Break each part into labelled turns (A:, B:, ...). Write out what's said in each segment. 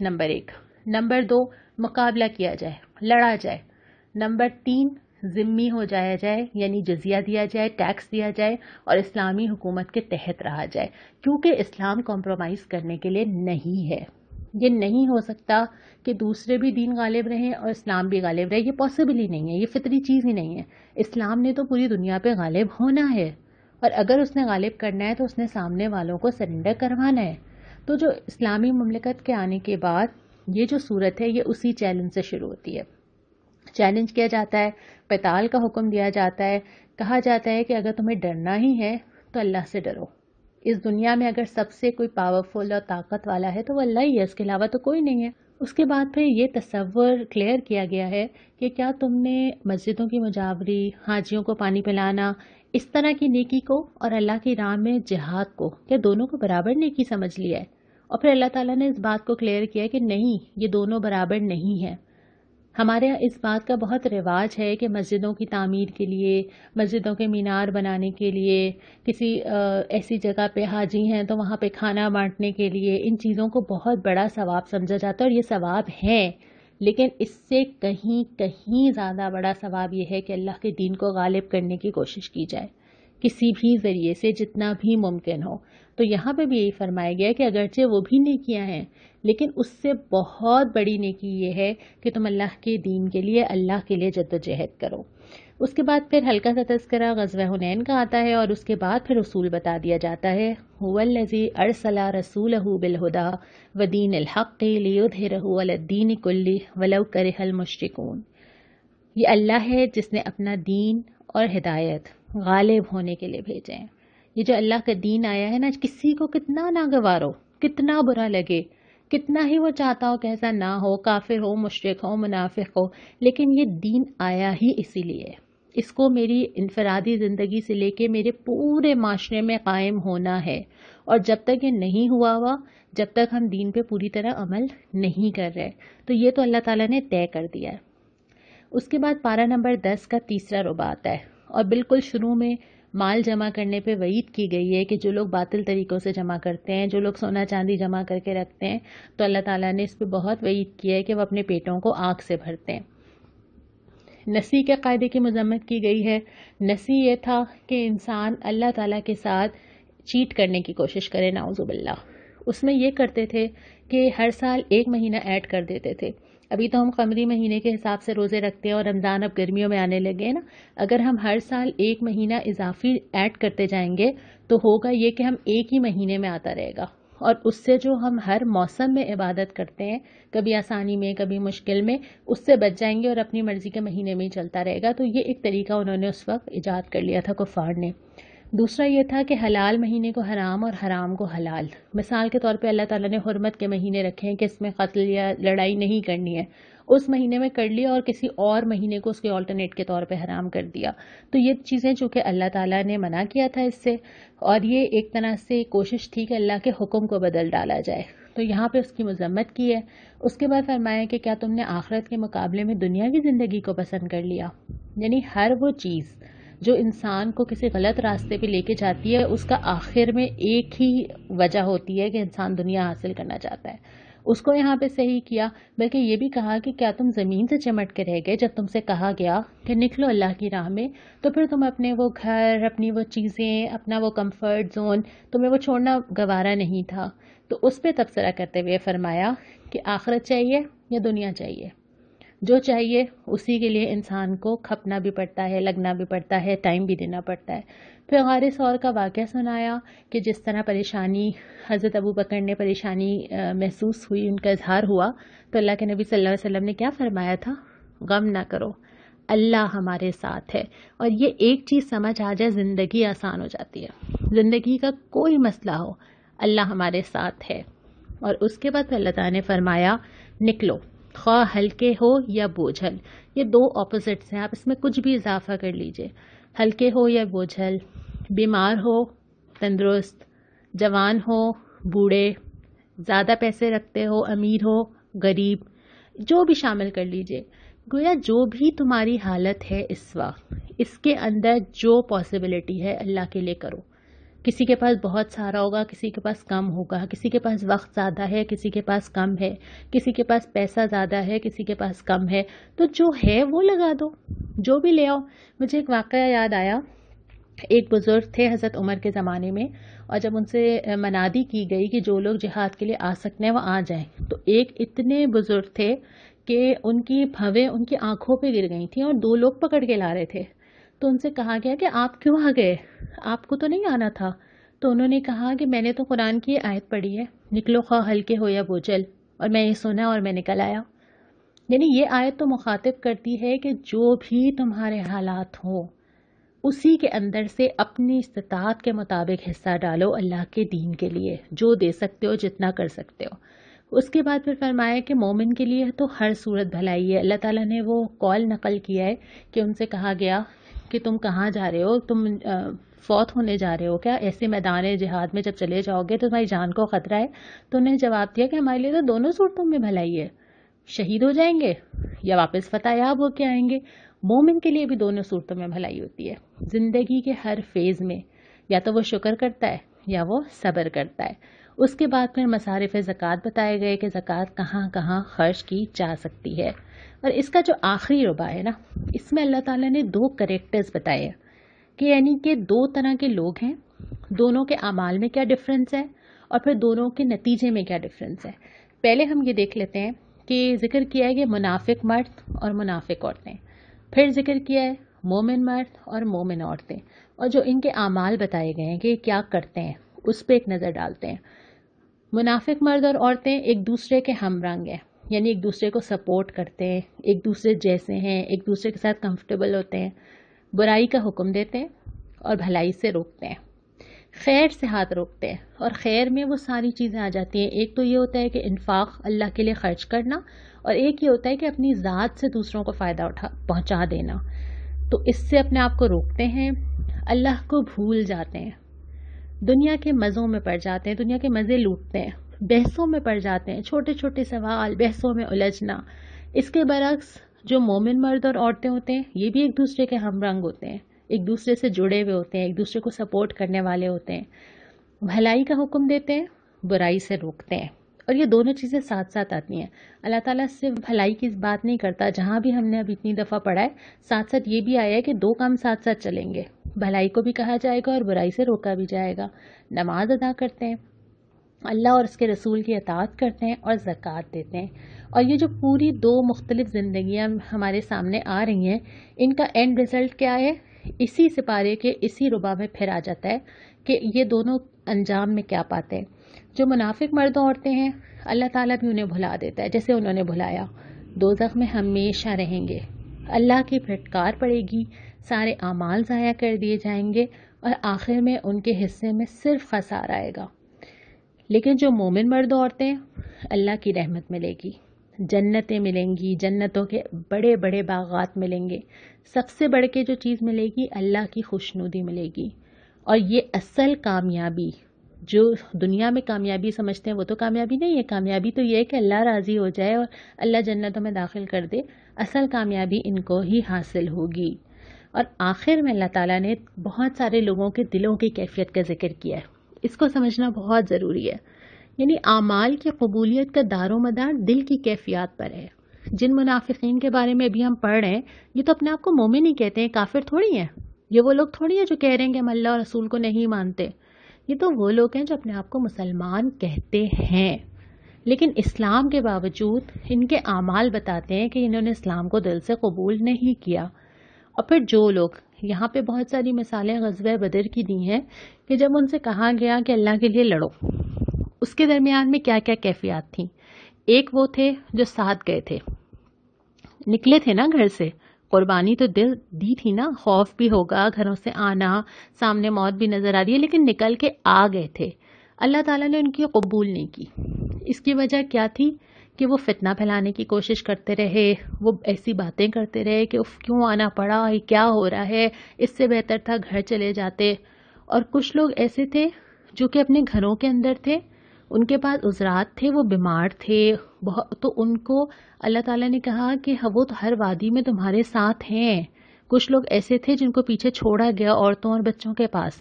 A: Number 1. Number 2 مقابلہ کیا جائے، لڑا جائے. نمبر 3 ذمہ ہو جایا جائے، یعنی جزیہ دیا جائے، ٹیکس دیا جائے اور اسلامی حکومت کے تحت رہا جائے، کیونکہ اسلام کمپرومائز کرنے کے لیے نہیں ہے. یہ نہیں ہو سکتا کہ دوسرے بھی دین غالب رہیں اور اسلام بھی غالب رہے. یہ پاسبل ہی نہیں ہے، یہ فطری چیز ہی نہیں ہے. اسلام نے تو پوری دنیا پہ غالب ہونا ہے، اور اگر اس نے غالب کرنا ہے تو اس نے سامنے والوں کو سرنڈر کروانا ہے. تو جو اسلامی مملکت کے آنے کے بعد یہ جو صورت ہے، یہ اسی چیلنج سے شروع ہوتی ہے. چیلنج کیا جاتا ہے، قتال کا حکم دیا جاتا ہے، کہا جاتا ہے کہ اگر تمہیں ڈرنا ہی ہے تو اللہ سے ڈرو. اس دنیا میں اگر سب سے کوئی پاورفل اور طاقت والا ہے تو وہ اللہ ہی ہے، اس کے علاوہ تو کوئی نہیں ہے. اس کے بعد پھر یہ تصور کلیئر کیا گیا ہے کہ کیا تم نے مسجدوں کی مجاوری، حاجیوں کو پانی پلانا، اس طرح کی نیکی کو اور اللہ کی راہ میں جہاد کو، کیا دونوں کو برابر نیکی سمجھ لیا ہے؟ اور پھر اللہ تعالیٰ نے اس بات کو کلیئر کیا کہ نہیں، یہ دونوں برابر نہیں ہیں. ہمارے یہاں اس بات کا بہت رواج ہے کہ مسجدوں کی تعمیر کے لیے، مسجدوں کے مینار بنانے کے لیے، کسی ایسی جگہ پہ حاجی ہیں تو وہاں پہ کھانا بانٹنے کے لیے، ان چیزوں کو بہت بڑا ثواب سمجھا جاتا ہے، اور یہ ثواب ہیں. لیکن اس سے کہیں زیادہ بڑا ثواب یہ ہے کہ اللہ کے دین کو غالب کرنے کی کوشش کی جائے کسی بھی ذریعے سے، جتنا بھی ممکن ہو. تو یہاں پہ بھی یہی فرمایا گیا ہے کہ اگرچہ وہ بھی نیکیاں ہیں، لیکن اس سے بہت بڑی نیکی یہ ہے کہ تم اللہ کے دین کے لیے، اللہ کے لیے جد و جہد کرو. اس کے بعد پھر ہلکا سا تذکرہ غزوہ حنین کا آتا ہے، اور اس کے بعد پھر اصول بتا دیا جاتا ہے. هو الذی ارسل رسولہ بالہدی ودین الحق لیظہرہ علی الدین کلہ ولو کرہ المشرکون. یہ اللہ ہے جس نے اپنا دین اور ہدایت غالب ہونے کے لیے بھیجے ہیں. یہ جو اللہ کا دین آیا ہے نا، کسی کو کتنا ناگوار ہو، کتنا برا لگے، کتنا ہی وہ چاہتا ہو کہ ایسا نہ ہو، کافر ہو، مشرک ہو، منافق ہو، لیکن یہ دین آیا ہی اسی لیے. اس کو میری انفرادی زندگی سے لے کے میرے پورے معاشرے میں قائم ہونا ہے، اور جب تک یہ نہیں ہوا جب تک ہم دین پہ پوری طرح عمل نہیں کر رہے، تو یہ تو اللہ تعالیٰ نے طے کر دیا ہے. اس کے بعد پارہ نمبر 10 کا تیسرا ربع آتا ہے، اور بالکل شروع میں مال جمع کرنے پہ وعید کی گئی ہے کہ جو لوگ باطل طریقوں سے جمع کرتے ہیں، جو لوگ سونا چاندی جمع کر کے رکھتے ہیں، تو اللہ تعالیٰ نے اس پہ بہت وعید کیا ہے کہ وہ اپنے پیٹوں کو آگ سے بھرتے ہیں. نسی کے قاعدے کی مذمت کی گئی ہے. نسی یہ تھا کہ انسان اللہ تعالیٰ کے ساتھ چیٹ کرنے کی کوشش کرے، نعوذ باللہ. اس میں یہ کرتے تھے کہ ہر سال 1 مہینہ ایڈ کر دیتے تھے. ابھی تو ہم قمری مہینے کے حساب سے روزے رکھتے ہیں، اور رمضان اب گرمیوں میں آنے لگے ہیں نا. اگر ہم ہر سال 1 مہینہ اضافی ایڈ کرتے جائیں گے تو ہوگا یہ کہ ہم ایک ہی مہینے میں آتا رہے گا، اور اس سے جو ہم ہر موسم میں عبادت کرتے ہیں، کبھی آسانی میں کبھی مشکل میں، اس سے بچ جائیں گے اور اپنی مرضی کے مہینے میں ہی چلتا رہے گا. تو یہ ایک طریقہ انہوں نے اس وقت ایجاد کر لیا تھا کفار نے. دوسرا یہ تھا کہ حلال مہینے کو حرام اور حرام کو حلال. مثال کے طور پہ اللہ تعالیٰ نے حرمت کے مہینے رکھے ہیں کہ اس میں قتل یا لڑائی نہیں کرنی ہے، اس مہینے میں کر لیا اور کسی اور مہینے کو اس کے آلٹرنیٹ کے طور پہ حرام کر دیا. تو یہ چیزیں چونکہ اللہ تعالیٰ نے منع کیا تھا اس سے، اور یہ ایک طرح سے کوشش تھی کہ اللہ کے حکم کو بدل ڈالا جائے، تو یہاں پہ اس کی مذمت کی ہے. اس کے بعد فرمایا کہ کیا تم نے آخرت کے مقابلے میں دنیاوی زندگی کو پسند کر لیا. یعنی ہر وہ چیز جو انسان کو کسی غلط راستے پہ لے کے جاتی ہے، اس کا آخر میں ایک ہی وجہ ہوتی ہے کہ انسان دنیا حاصل کرنا چاہتا ہے. اس کو یہاں پہ صحیح کیا، بلکہ یہ بھی کہا کہ کیا تم زمین سے چمٹ کے رہ گئے جب تم سے کہا گیا کہ نکلو اللہ کی راہ میں، تو پھر تم اپنے وہ گھر، اپنی وہ چیزیں، اپنا وہ کمفرٹ زون، تمہیں وہ چھوڑنا گوارا نہیں تھا. تو اس پہ تبصرہ کرتے ہوئے فرمایا کہ آخرت چاہیے یا دنیا چاہیے؟ جو چاہیے اسی کے لیے انسان کو کھپنا بھی پڑتا ہے، لگنا بھی پڑتا ہے، ٹائم بھی دینا پڑتا ہے. پھر غار ثور کا واقعہ سنایا کہ جس طرح پریشانی حضرت ابو بکر نے پریشانی محسوس ہوئی، ان کا اظہار ہوا، تو اللہ کے نبی صلی اللہ علیہ وسلم نے کیا فرمایا تھا؟ غم نہ کرو، اللہ ہمارے ساتھ ہے. اور یہ ایک چیز سمجھ آ جائے، زندگی آسان ہو جاتی ہے. زندگی کا کوئی مسئلہ ہو، اللہ ہمارے ساتھ ہے. اور اس کے بعد اللہ تعالیٰ نے فرمایا نکلو، خواہ ہلکے ہو یا بوجھل. یہ 2 اپوزٹس ہیں، آپ اس میں کچھ بھی اضافہ کر لیجئے. ہلکے ہو یا بوجھل، بیمار ہو، تندرست، جوان ہو، بوڑھے، زیادہ پیسے رکھتے ہو، امیر ہو، غریب، جو بھی شامل کر لیجئے. گویا جو بھی تمہاری حالت ہے اس وقت، اس کے اندر جو پاسبلٹی ہے اللہ کے لیے کرو. کسی کے پاس بہت سارا ہوگا، کسی کے پاس کم ہوگا، کسی کے پاس وقت زیادہ ہے، کسی کے پاس کم ہے، کسی کے پاس پیسہ زیادہ ہے، کسی کے پاس کم ہے، تو جو ہے وہ لگا دو، جو بھی لے آؤ۔ مجھے ایک واقعہ یاد آیا، ایک بزرگ تھے حضرت عمر کے زمانے میں، اور جب ان سے منادی کی گئی کہ جو لوگ جہاد کے لیے آ سکتے ہیں وہ آ جائیں، تو ایک اتنے بزرگ تھے کہ ان کی بھویں ان کی آنکھوں پہ گر گئی تھیں اور 2 لوگ پکڑ کے لا رہے تھے۔ تو ان سے کہا گیا کہ آپ کیوں آ گئے، آپ کو تو نہیں آنا تھا؟ تو انہوں نے کہا کہ میں نے تو قرآن کی آیت پڑھی ہے، نکلو خواہ ہلکے ہو یا بوجھل، اور میں یہ سنا اور میں نکل آیا۔ یعنی یہ آیت تو مخاطب کرتی ہے کہ جو بھی تمہارے حالات ہوں اسی کے اندر سے اپنی استطاعت کے مطابق حصہ ڈالو اللہ کے دین کے لیے، جو دے سکتے ہو، جتنا کر سکتے ہو۔ اس کے بعد پھر فرمایا کہ مومن کے لیے تو ہر صورت بھلائی ہے۔ اللہ تعالیٰ نے وہ قول نقل کیا ہے کہ ان سے کہا گیا کہ تم کہاں جا رہے ہو، تم فوت ہونے جا رہے ہو کیا؟ ایسے میدان جہاد میں جب چلے جاؤ گے تو تمہاری جان کو خطرہ ہے؟ تو انہیں جواب دیا کہ ہمارے لیے تو دونوں صورتوں میں بھلائی ہے، شہید ہو جائیں گے یا واپس فتح یاب ہو کے آئیں گے۔ مومن کے لیے بھی دونوں صورتوں میں بھلائی ہوتی ہے، زندگی کے ہر فیز میں، یا تو وہ شکر کرتا ہے یا وہ صبر کرتا ہے۔ اس کے بعد پھر مصارف زکوٰۃ بتائے گئے کہ زکوٰۃ کہاں کہاں خرچ کی جا سکتی ہے۔ اور اس کا جو آخری ربع ہے نا، اس میں اللہ تعالیٰ نے 2 کریکٹرز بتائے ہیں کہ یعنی کہ 2 طرح کے لوگ ہیں، دونوں کے اعمال میں کیا ڈفرینس ہے اور پھر دونوں کے نتیجے میں کیا ڈفرینس ہے۔ پہلے ہم یہ دیکھ لیتے ہیں کہ ذکر کیا ہے کہ منافق مرد اور منافق عورتیں، پھر ذکر کیا ہے مومن مرد اور مومن عورتیں، اور جو ان کے اعمال بتائے گئے ہیں کہ کیا کرتے ہیں اس پہ ایک نظر ڈالتے ہیں۔ منافق مرد اور عورتیں ایک دوسرے کے ہم رنگ ہیں، یعنی ایک دوسرے کو سپورٹ کرتے ہیں، ایک دوسرے جیسے ہیں، ایک دوسرے کے ساتھ کمفرٹیبل ہوتے ہیں، برائی کا حکم دیتے ہیں اور بھلائی سے روکتے ہیں، خیر سے ہاتھ روکتے ہیں۔ اور خیر میں وہ ساری چیزیں آ جاتی ہیں، ایک تو یہ ہوتا ہے کہ انفاق اللہ کے لیے خرچ کرنا، اور ایک یہ ہوتا ہے کہ اپنی ذات سے دوسروں کو فائدہ پہنچا دینا۔ تو اس سے اپنے آپ کو روکتے ہیں، اللہ کو بھول جاتے ہیں، دنیا کے مزوں میں پڑ جاتے ہیں، دنیا کے مزے لوٹتے ہیں، بحثوں میں پڑ جاتے ہیں، چھوٹے چھوٹے سوال بحثوں میں الجھنا۔ اس کے برعکس جو مومن مرد اور عورتیں ہوتے ہیں یہ بھی ایک دوسرے کے ہم رنگ ہوتے ہیں، ایک دوسرے سے جڑے ہوئے ہوتے ہیں، ایک دوسرے کو سپورٹ کرنے والے ہوتے ہیں، بھلائی کا حکم دیتے ہیں، برائی سے روکتے ہیں۔ اور یہ دونوں چیزیں ساتھ ساتھ آتی ہیں۔ اللہ تعالیٰ صرف بھلائی کی بات نہیں کرتا، جہاں بھی ہم نے اب اتنی دفعہ پڑھا ہے ساتھ ساتھ یہ بھی آیا ہے کہ 2 کام ساتھ ساتھ چلیں گے، بھلائی کو بھی کہا جائے گا اور برائی سے روکا بھی جائے گا۔ نماز ادا کرتے ہیں، اللہ اور اس کے رسول کی اطاعت کرتے ہیں اور زکوٰۃ دیتے ہیں۔ اور یہ جو پوری 2 مختلف زندگیاں ہمارے سامنے آ رہی ہیں، ان کا اینڈ رزلٹ کیا ہے؟ اسی سپارے کے اسی ربع میں پھر آ جاتا ہے کہ یہ دونوں انجام میں کیا پاتے ہیں۔ جو منافق مرد و عورتیں ہیں اللہ تعالیٰ بھی انہیں بھلا دیتا ہے، جیسے انہوں نے بھلایا، دوزخ میں ہمیشہ رہیں گے، اللہ کی پھٹکار پڑے گی، سارے اعمال ضائع کر دیے جائیں گے اور آخر میں ان کے حصے میں صرف خسارہ آئے گا۔ لیکن جو مومن مرد و عورتیں، اللہ کی رحمت ملے گی، جنتیں ملیں گی، جنتوں کے بڑے بڑے باغات ملیں گے، سب سے بڑھ کے جو چیز ملے گی اللہ کی خوشنودی ملے گی۔ اور یہ اصل کامیابی، جو دنیا میں کامیابی سمجھتے ہیں وہ تو کامیابی نہیں ہے، کامیابی تو یہ ہے کہ اللہ راضی ہو جائے اور اللہ جنتوں میں داخل کر دے، اصل کامیابی ان کو ہی حاصل ہوگی۔ اور آخر میں اللہ تعالیٰ نے بہت سارے لوگوں کے دلوں کی کیفیت کا ذکر کیا ہے، اس کو سمجھنا بہت ضروری ہے۔ یعنی اعمال کی قبولیت کا دار و مدار دل کی کیفیات پر ہے۔ جن منافقین کے بارے میں ابھی ہم پڑھ رہے ہیں یہ تو اپنے آپ کو مومن ہی کہتے ہیں، کافر تھوڑی ہیں، یہ وہ لوگ تھوڑی ہیں جو کہہ رہے ہیں کہ ہم اللہ اور رسول کو نہیں مانتے، یہ تو وہ لوگ ہیں جو اپنے آپ کو مسلمان کہتے ہیں، لیکن اسلام کے باوجود ان کے اعمال بتاتے ہیں کہ انہوں نے اسلام کو دل سے قبول نہیں کیا۔ اور پھر جو لوگ یہاں پہ بہت ساری مثالیں غزوہ بدر کی دی ہیں کہ جب ان سے کہا گیا کہ اللہ کے لیے لڑو، اس کے درمیان میں کیا کیا کیفیات تھیں۔ ایک وہ تھے جو ساتھ گئے تھے، نکلے تھے نا گھر سے، قربانی تو دل دی تھی نا، خوف بھی ہوگا، گھروں سے آنا، سامنے موت بھی نظر آ رہی ہے، لیکن نکل کے آ گئے تھے۔ اللہ تعالیٰ نے ان کی قبول نہیں کی۔ اس کی وجہ کیا تھی کہ وہ فتنہ پھیلانے کی کوشش کرتے رہے، وہ ایسی باتیں کرتے رہے کہ کیوں آنا پڑا، یہ کیا ہو رہا ہے، اس سے بہتر تھا گھر چلے جاتے۔ اور کچھ لوگ ایسے تھے جو کہ اپنے گھروں کے اندر تھے، ان کے پاس عذرات تھے، وہ بیمار تھے، تو ان کو اللہ تعالیٰ نے کہا کہ وہ تو ہر وادی میں تمہارے ساتھ ہیں، کچھ لوگ ایسے تھے جن کو پیچھے چھوڑا گیا عورتوں اور بچوں کے پاس،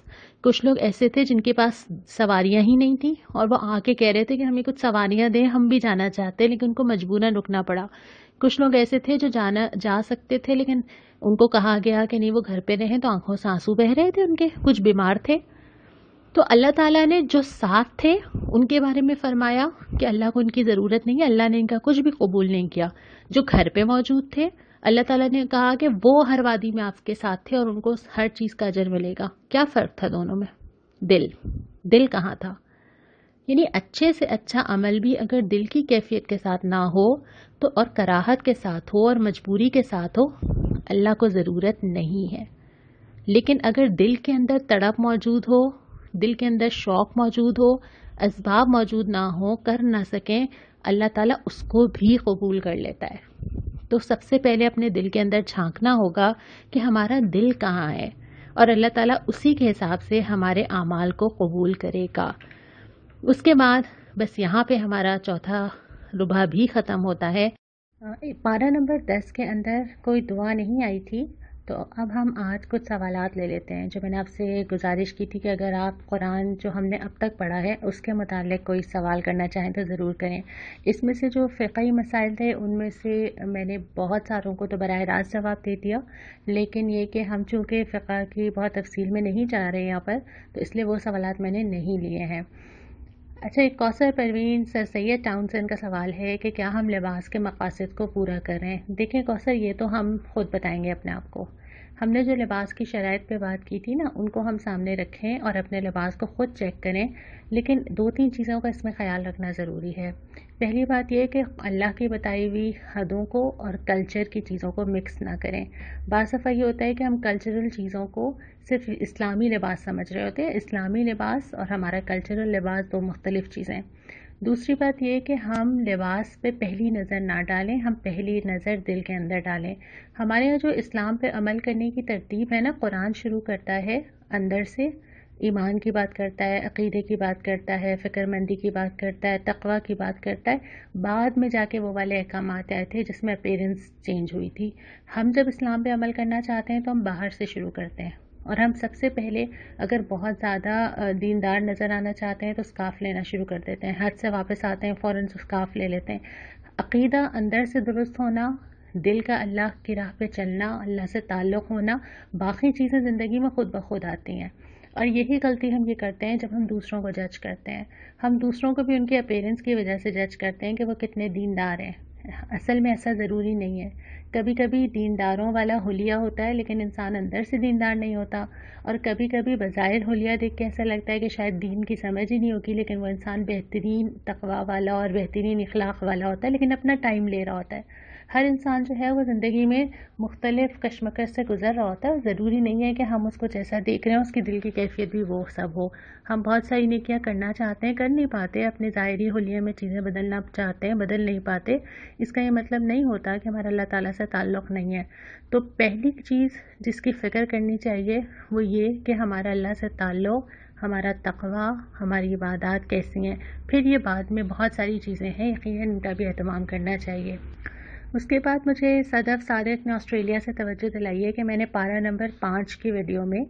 A: کچھ لوگ ایسے تھے جن کے پاس سواریاں ہی نہیں تھیں اور وہ آ کے کہہ رہے تھے کہ ہمیں کچھ سواریاں دیں، ہم بھی جانا چاہتے ہیں، لیکن ان کو مجبوراً رکنا پڑا۔ کچھ لوگ ایسے تھے جو جا سکتے تھے لیکن ان کو کہا گیا کہ نہیں وہ گھر پہ رہیں، تو آنکھوں سے آنسو بہہ رہے تھے ان کے، کچھ بیمار تھے۔ تو اللہ تعالیٰ نے جو ساتھ تھے ان کے بارے میں فرمایا کہ اللہ کو ان کی ضرورت نہیں ہے، اللہ نے ان کا کچھ بھی قبول نہیں کیا۔ جو گھر پہ موجود تھے اللہ تعالیٰ نے کہا کہ وہ ہر وادی میں آپ کے ساتھ تھے اور ان کو ہر چیز کا اجر ملے گا۔ کیا فرق تھا دونوں میں؟ دل کہاں تھا؟ یعنی اچھے سے اچھا عمل بھی اگر دل کی کیفیت کے ساتھ نہ ہو تو اور کراہت کے ساتھ ہو اور مجبوری کے ساتھ ہو، اللہ کو ضرورت نہیں ہے۔ لیکن اگر دل کے اندر تڑپ موجود ہو، دل کے اندر شوق موجود ہو، اسباب موجود نہ ہو، کر نہ سکیں، اللہ تعالیٰ اس کو بھی قبول کر لیتا ہے۔ تو سب سے پہلے اپنے دل کے اندر جھانکنا ہوگا کہ ہمارا دل کہاں ہے، اور اللہ تعالیٰ اسی کے حساب سے ہمارے اعمال کو قبول کرے گا۔ اس کے بعد بس یہاں پہ ہمارا چوتھا ربع بھی ختم ہوتا ہے۔ پارہ نمبر 10 کے اندر کوئی دعا نہیں آئی تھی، تو اب ہم آج کچھ سوالات لے لیتے ہیں جو میں نے آپ سے گزارش کی تھی کہ اگر آپ قرآن جو ہم نے اب تک پڑھا ہے اس کے متعلق کوئی سوال کرنا چاہیں تو ضرور کریں۔ اس میں سے جو فقہی مسائل تھے ان میں سے میں نے بہت ساروں کو تو براہ راست جواب دے دیا، لیکن یہ کہ ہم چونکہ فقہ کی بہت تفصیل میں نہیں جا رہے یہاں پر، تو اس لیے وہ سوالات میں نے نہیں لیے ہیں۔ اچھا، ایک کوثر پروین سر سید ٹاؤن سے ان کا سوال ہے کہ کیا ہم لباس کے مقاصد کو پورا کریں؟ دیکھیں کوثر، یہ تو ہم خود بتائیں گے اپنے آپ کو۔ ہم نے جو لباس کی شرائط پہ بات کی تھی نا، ان کو ہم سامنے رکھیں اور اپنے لباس کو خود چیک کریں، لیکن 2-3 چیزوں کا اس میں خیال رکھنا ضروری ہے۔ پہلی بات یہ کہ اللہ کی بتائی ہوئی حدوں کو اور کلچر کی چیزوں کو مکس نہ کریں۔ بعض دفعہ یہ ہوتا ہے کہ ہم کلچرل چیزوں کو صرف اسلامی لباس سمجھ رہے ہوتے ہیں۔ اسلامی لباس اور ہمارا کلچرل لباس دو مختلف چیزیں۔ دوسری بات یہ کہ ہم لباس پہ پہلی نظر نہ ڈالیں، ہم پہلی نظر دل کے اندر ڈالیں۔ ہمارے یہاں جو اسلام پہ عمل کرنے کی ترتیب ہے نا، قرآن شروع کرتا ہے اندر سے، ایمان کی بات کرتا ہے، عقیدے کی بات کرتا ہے، فکر مندی کی بات کرتا ہے، تقوی کی بات کرتا ہے، بعد میں جا کے وہ والے احکامات آئے تھے جس میں اپیرنس چینج ہوئی تھی۔ ہم جب اسلام پہ عمل کرنا چاہتے ہیں تو ہم باہر سے شروع کرتے ہیں، اور ہم سب سے پہلے اگر بہت زیادہ دیندار نظر آنا چاہتے ہیں تو سکارف لینا شروع کر دیتے ہیں، حج سے واپس آتے ہیں فوراً سکارف لے لیتے ہیں۔ عقیدہ اندر سے درست ہونا، دل کا اللہ کی راہ پہ چلنا، اللہ سے تعلق ہونا، باقی چیزیں زندگی میں خود بخود آتی ہیں۔ اور یہی غلطی ہم یہ کرتے ہیں جب ہم دوسروں کو جج کرتے ہیں۔ ہم دوسروں کو بھی ان کے اپیرنس کی وجہ سے جج کرتے ہیں کہ وہ کتنے دیندار ہیں۔ اصل میں ایسا ضروری نہیں ہے۔ کبھی کبھی دینداروں والا حلیہ ہوتا ہے لیکن انسان اندر سے دیندار نہیں ہوتا، اور کبھی کبھی بظاہر حلیہ دیکھ کے ایسا لگتا ہے کہ شاید دین کی سمجھ ہی نہیں ہوگی، لیکن وہ انسان بہترین تقوی والا اور بہترین اخلاق والا ہوتا ہے، لیکن اپنا ٹائم لے رہا ہوتا ہے۔ ہر انسان جو ہے وہ زندگی میں مختلف کشمکش سے گزر رہا ہوتا ہے، ضروری نہیں ہے کہ ہم اس کو جیسا دیکھ رہے ہیں اس کی دل کی کیفیت بھی وہ سب ہو۔ ہم بہت ساری نیکیاں کرنا چاہتے ہیں، کر نہیں پاتے، اپنے ظاہری حلیے میں چیزیں بدلنا چاہتے ہیں، بدل نہیں پاتے، اس کا یہ مطلب نہیں ہوتا کہ ہمارا اللہ تعالیٰ سے تعلق نہیں ہے۔ تو پہلی چیز جس کی فکر کرنی چاہیے وہ یہ کہ ہمارا اللہ سے تعلق، ہمارا تقوی، ہماری عبادات کیسی ہیں، پھر یہ بعد میں بہت ساری چیزیں ہیں یقیناً ان کا بھی اہتمام کرنا چاہیے۔ اس کے بعد مجھے صدف صادق نے آسٹریلیا سے توجہ دلائی ہے کہ میں نے پارہ نمبر 5 کی ویڈیو میں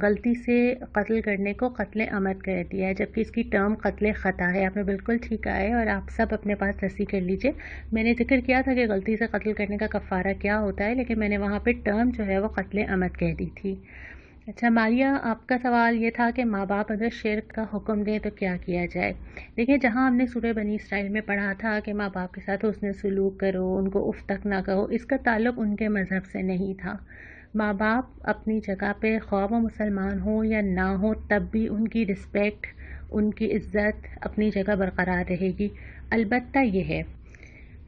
A: غلطی سے قتل کرنے کو قتل عمد کہہ دیا ہے، جبکہ اس کی ٹرم قتل خطا ہے۔ آپ نے بالکل ٹھیک کہا ہے، اور آپ سب اپنے پاس تصحیح کر لیجئے۔ میں نے ذکر کیا تھا کہ غلطی سے قتل کرنے کا کفارہ کیا ہوتا ہے، لیکن میں نے وہاں پہ ٹرم جو ہے وہ قتل عمد کہہ دی تھی۔ اچھا ماریہ، آپ کا سوال یہ تھا کہ ماں باپ اگر شرک کا حکم دیں تو کیا کیا جائے؟ دیکھیں، جہاں ہم نے سورہ بنی اسرائیل میں پڑھا تھا کہ ماں باپ کے ساتھ حسن سلوک کرو، ان کو اف تک نہ کہو، اس کا تعلق ان کے مذہب سے نہیں تھا۔ ماں باپ اپنی جگہ پہ خواہ وہ مسلمان ہوں یا نہ ہو تب بھی ان کی رسپیکٹ، ان کی عزت اپنی جگہ برقرار رہے گی۔ البتہ یہ ہے،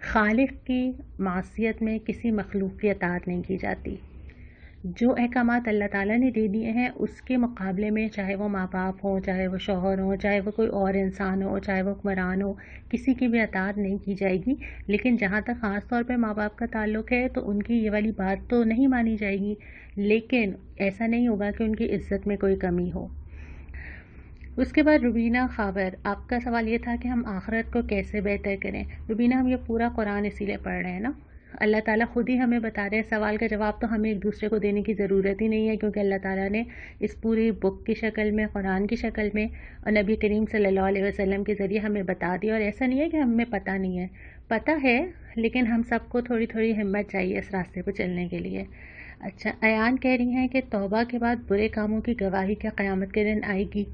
A: خالق کی معصیت میں کسی مخلوق کی اطاعت نہیں کی جاتی۔ جو احکامات اللہ تعالیٰ نے دے دیے ہیں اس کے مقابلے میں، چاہے وہ ماں باپ ہوں، چاہے وہ شوہر ہوں، چاہے وہ کوئی اور انسان ہو، چاہے وہ حکمران ہو، کسی کی بھی اطاعت نہیں کی جائے گی۔ لیکن جہاں تک خاص طور پہ ماں باپ کا تعلق ہے تو ان کی یہ والی بات تو نہیں مانی جائے گی، لیکن ایسا نہیں ہوگا کہ ان کی عزت میں کوئی کمی ہو۔ اس کے بعد روبینہ خاور، آپ کا سوال یہ تھا کہ ہم آخرت کو کیسے بہتر کریں۔ روبینہ، ہم یہ پورا قرآن اسی لیے پڑھ رہے ہیں نا اللہ تعالیٰ خود ہی ہمیں بتا رہے ہیں، سوال کا جواب تو ہمیں ایک دوسرے کو دینے کی ضرورت ہی نہیں ہے، کیونکہ اللہ تعالیٰ نے اس پوری بک کی شکل میں، قرآن کی شکل میں اور نبی کریم صلی اللہ علیہ وسلم کے ذریعے ہمیں بتا دیا. اور ایسا نہیں ہے کہ ہمیں پتہ نہیں ہے، پتہ ہے، لیکن ہم سب کو تھوڑی تھوڑی ہمت چاہیے اس راستے پہ چلنے کے لیے. اچھا، ایان کہہ رہی ہیں کہ توبہ کے بعد برے کاموں کی گواہی کیا قیامت کے دن آئے گی؟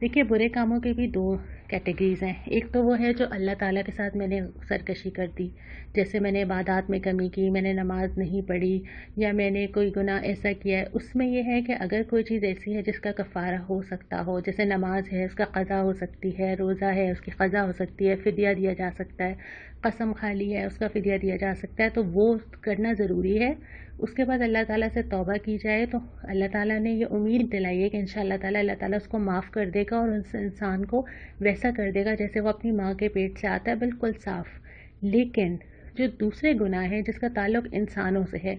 A: دیکھیے، برے کاموں کی بھی دو کیٹیگریز ہیں. ایک تو وہ ہے جو اللہ تعالیٰ کے ساتھ میں نے سرکشی کر دی، جیسے میں نے عبادات میں کمی کی، میں نے نماز نہیں پڑھی، یا میں نے کوئی گناہ ایسا کیا ہے. اس میں یہ ہے کہ اگر کوئی چیز ایسی ہے جس کا کفارہ ہو سکتا ہو، جیسے نماز ہے اس کا قضا ہو سکتی ہے، روزہ ہے اس کی قضا ہو سکتی ہے، فدیہ دیا جا سکتا ہے، قسم کھا لی ہے اس کا فدیہ دیا جا سکتا ہے، تو وہ کرنا ضروری ہے. اس کے بعد اللہ تعالیٰ سے توبہ کی جائے تو اللہ تعالیٰ نے یہ امید دلائی ہے کہ انشاءاللہ تعالیٰ اللہ تعالیٰ اس کو معاف کر دے گا، اور اس انسان کو ویسا کر دے گا جیسے وہ اپنی ماں کے پیٹ سے آتا ہے، بالکل صاف. لیکن جو دوسرے گناہ ہیں جس کا تعلق انسانوں سے ہے،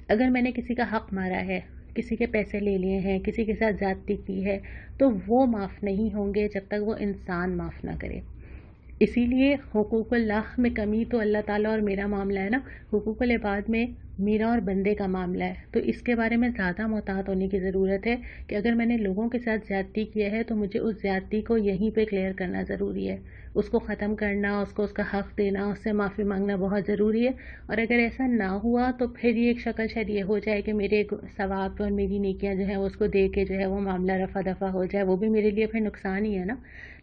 A: اگر میں نے کسی کا حق مارا ہے، کسی کے پیسے لے لیے ہیں، کسی کے ساتھ زیادتی کی ہے، تو وہ معاف نہیں ہوں گے جب تک وہ انسان معاف نہ کرے. اسی لیے حقوق اللہ میں کمی تو اللہ تعالیٰ اور میرا معاملہ ہے نا، حقوق العباد میں میرا اور بندے کا معاملہ ہے. تو اس کے بارے میں زیادہ محتاط ہونے کی ضرورت ہے کہ اگر میں نے لوگوں کے ساتھ زیادتی کیا ہے تو مجھے اس زیادتی کو یہیں پہ کلیئر کرنا ضروری ہے، اس کو ختم کرنا، اس کو اس کا حق دینا، اس سے معافی مانگنا بہت ضروری ہے. اور اگر ایسا نہ ہوا تو پھر یہ ایک شکل شاید یہ ہو جائے کہ میرے ثواب اور میری نیکیاں جو ہیں اس کو دے کے جو ہے وہ معاملہ رفع دفع ہو جائے، وہ بھی میرے لیے پھر نقصان ہی ہے نا.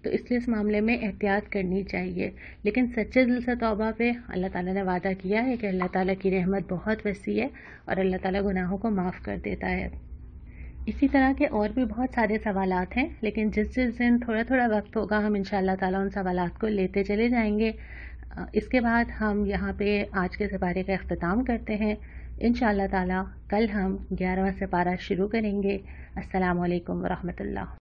A: تو اس لیے اس معاملے میں احتیاط کرنی چاہیے. لیکن سچے دل سے توبہ پہ اللہ تعالیٰ نے وعدہ کیا ہے کہ اللہ تعالیٰ کی رحمت بہت وسیع ہے اور اللہ تعالیٰ گناہوں کو معاف کر دیتا ہے. اسی طرح کے اور بھی بہت سارے سوالات ہیں، لیکن جس دن تھوڑا تھوڑا وقت ہوگا ہم انشاءاللہ تعالیٰ ان سوالات کو لیتے چلے جائیں گے. اس کے بعد ہم یہاں پہ آج کے سپارے کا اختتام کرتے ہیں. انشاءاللہ تعالیٰ کل ہم 11واں سپارہ شروع کریں گے. السلام علیکم ورحمۃ اللہ.